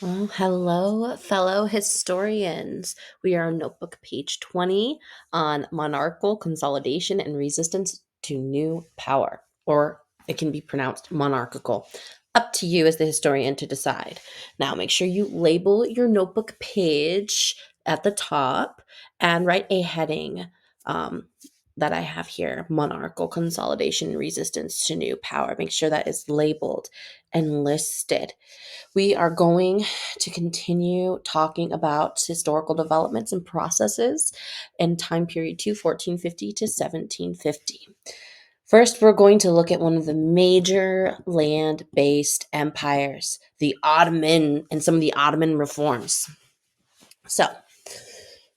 Well, hello, fellow historians. We are on notebook page 20 on monarchical consolidation and resistance to new power, or it can be pronounced monarchical. Up to you as the historian to decide. Now, make sure you label your notebook page at the top and write a heading um, that I have here: monarchical consolidation and resistance to new power. Make sure that is labeled and listed. We are going to continue talking about historical developments and processes in time period 1450 to 1750. First, we're going to look at one of the major land based empires, the Ottoman, and some of the Ottoman reforms. So,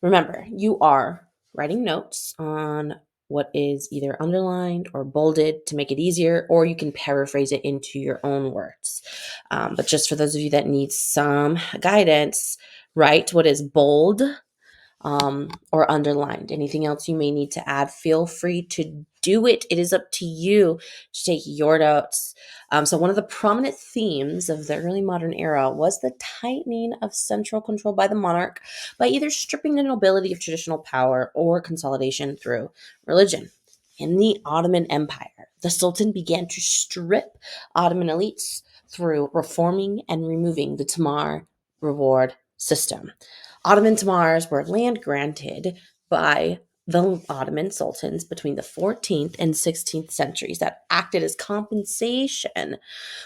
remember, you are writing notes on what is either underlined or bolded to make it easier, or you can paraphrase it into your own words. But just for those of you that need some guidance, write what is bold or underlined. Anything else you may need to add, feel free to do it. It is up to you to take your notes. So, one of the prominent themes of the early modern era was the tightening of central control by the monarch by either stripping the nobility of traditional power or consolidation through religion. In the Ottoman Empire, the Sultan began to strip Ottoman elites through reforming and removing the Tamar reward system. Ottoman Tamars were land granted by the Ottoman sultans between the 14th and 16th centuries that acted as compensation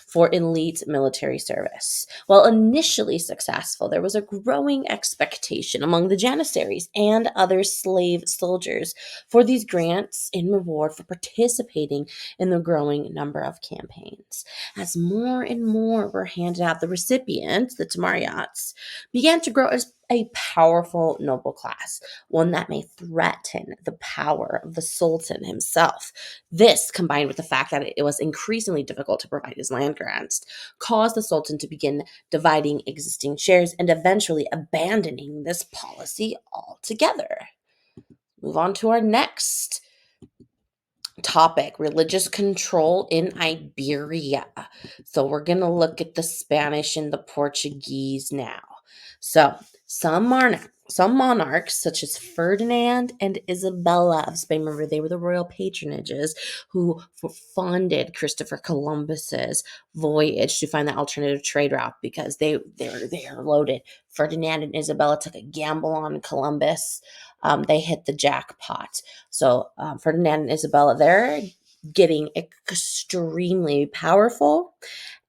for elite military service. While initially successful, there was a growing expectation among the janissaries and other slave soldiers for these grants in reward for participating in the growing number of campaigns. As more and more were handed out, the recipients, the Tamariots, began to grow as a powerful noble class, one that may threaten the power of the Sultan himself. This, combined with the fact that it was increasingly difficult to provide his land grants, caused the Sultan to begin dividing existing shares and eventually abandoning this policy altogether. Move on to our next topic: religious control in Iberia. So we're going to look at the Spanish and the Portuguese now. So some monarchs, such as Ferdinand and Isabella of Spain, remember they were the royal patronages who funded Christopher Columbus's voyage to find the alternative trade route because they are loaded. Ferdinand and Isabella took a gamble on Columbus. They hit the jackpot. So Ferdinand and Isabella, they're getting extremely powerful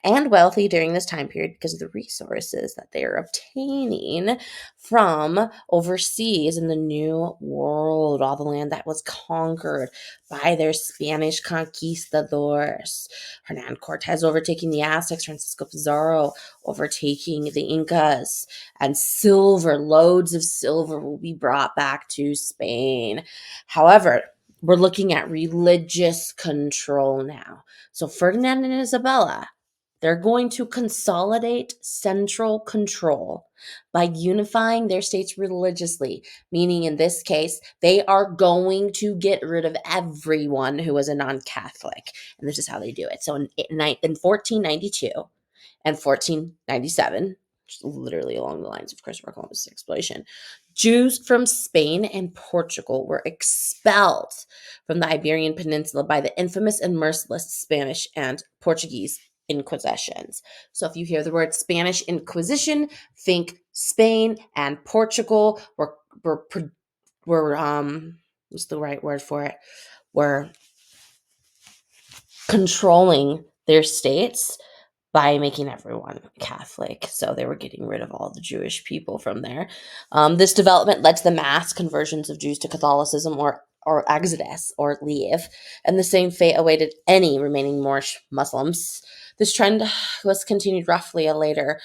and wealthy during this time period because of the resources that they are obtaining from overseas in the New World, all the land that was conquered by their Spanish conquistadors. Hernan Cortez overtaking the Aztecs, Francisco Pizarro overtaking the Incas, and loads of silver will be brought back to Spain. However, we're looking at religious control now. So Ferdinand and Isabella, they're going to consolidate central control by unifying their states religiously, meaning in this case, they are going to get rid of everyone who was a non Catholic. And this is how they do it. So in 1492 and 1497, literally along the lines of Christopher Columbus' exploration, Jews from Spain and Portugal were expelled from the Iberian Peninsula by the infamous and merciless Spanish and Portuguese Inquisitions. So if you hear the word Spanish Inquisition, think Spain and Portugal were what's the right word for it? Were controlling their states by making everyone Catholic. So they were getting rid of all the Jewish people from there. This development led to the mass conversions of Jews to Catholicism or exodus or leave, and the same fate awaited any remaining Moorish Muslims. This trend was continued roughly later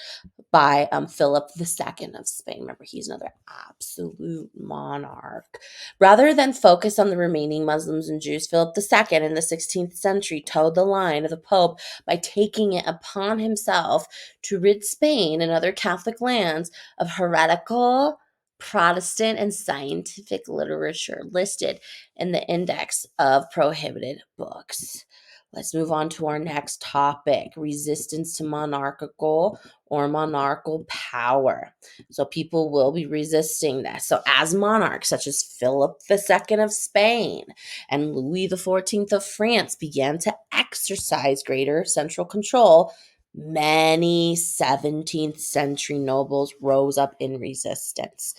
by Philip II of Spain. Remember, he's another absolute monarch. Rather than focus on the remaining Muslims and Jews, Philip II in the 16th century toed the line of the Pope by taking it upon himself to rid Spain and other Catholic lands of heretical Protestant and scientific literature listed in the Index of Prohibited Books. Let's move on to our next topic, resistance to monarchical or monarchical power. So people will be resisting this. So as monarchs such as Philip II of Spain and Louis XIV of France began to exercise greater central control, many 17th century nobles rose up in resistance.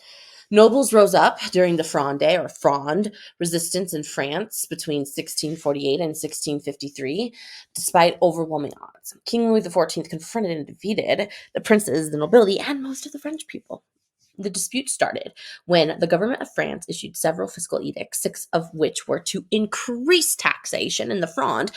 Nobles rose up during the Fronde resistance in France between 1648 and 1653, despite overwhelming odds. King Louis XIV confronted and defeated the princes, the nobility, and most of the French people. The dispute started when the government of France issued several fiscal edicts, 6 of which were to increase taxation in the Fronde,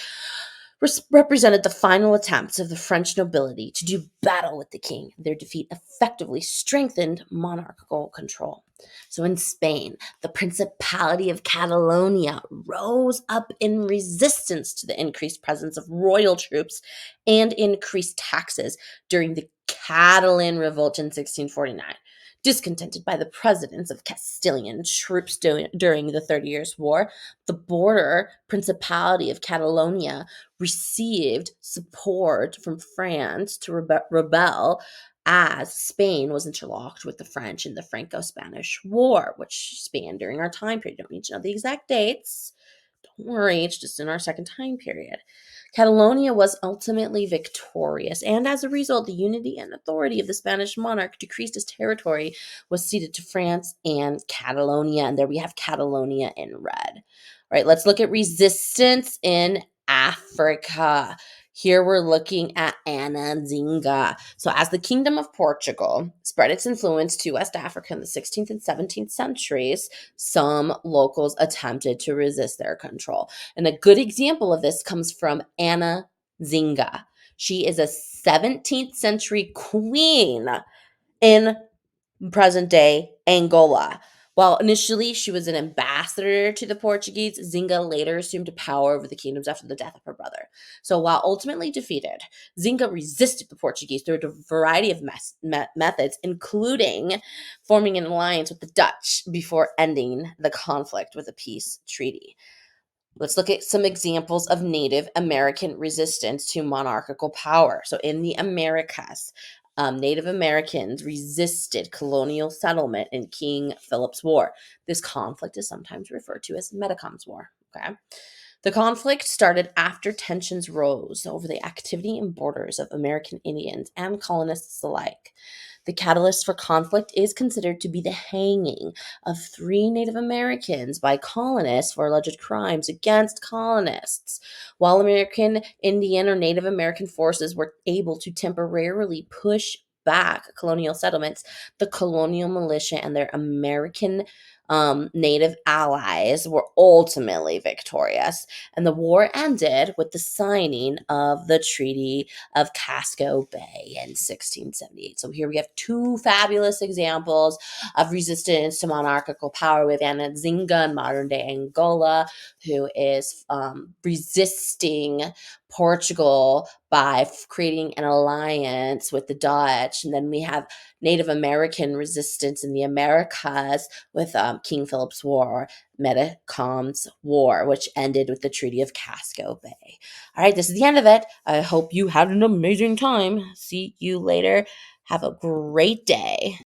represented the final attempts of the French nobility to do battle with the king. Their defeat effectively strengthened monarchical control. So in Spain, the Principality of Catalonia rose up in resistance to the increased presence of royal troops and increased taxes during the Catalan Revolt in 1649. Discontented by the presence of Castilian troops during the 30 Years' War, the border Principality of Catalonia received support from France to rebel as Spain was interlocked with the French in the Franco-Spanish War, which spanned during our time period. Don't need to know the exact dates. Don't worry, it's just in our second time period. Catalonia was ultimately victorious, and as a result, the unity and authority of the Spanish monarch decreased as territory was ceded to France and Catalonia. And there we have Catalonia in red. All right, let's look at resistance in Africa. Here we're looking at Ana Zinga. So, as the Kingdom of Portugal spread its influence to West Africa in the 16th and 17th centuries, some locals attempted to resist their control. And a good example of this comes from Ana Zinga. She is a 17th century queen in present day Angola. While initially she was an ambassador to the Portuguese, Zinga later assumed power over the kingdoms after the death of her brother. So while ultimately defeated, Zinga resisted the Portuguese through a variety of methods, including forming an alliance with the Dutch before ending the conflict with a peace treaty. Let's look at some examples of Native American resistance to monarchical power. So, in the Americas, Native Americans resisted colonial settlement in King Philip's War. This conflict is sometimes referred to as Metacom's War. Okay. The conflict started after tensions rose over the activity and borders of American Indians and colonists alike. The catalyst for conflict is considered to be the hanging of 3 Native Americans by colonists for alleged crimes against colonists. While American Indian or Native American forces were able to temporarily push back colonial settlements, the colonial militia and their American Native allies were ultimately victorious, and the war ended with the signing of the Treaty of Casco Bay in 1678. So here we have 2 fabulous examples of resistance to monarchical power with Ana Zinga in modern day Angola, who is resisting Portugal by creating an alliance with the Dutch. And then we have Native American resistance in the Americas with King Philip's War, Metacom's War, which ended with the Treaty of Casco Bay. All right, this is the end of it. I hope you had an amazing time. See you later. Have a great day.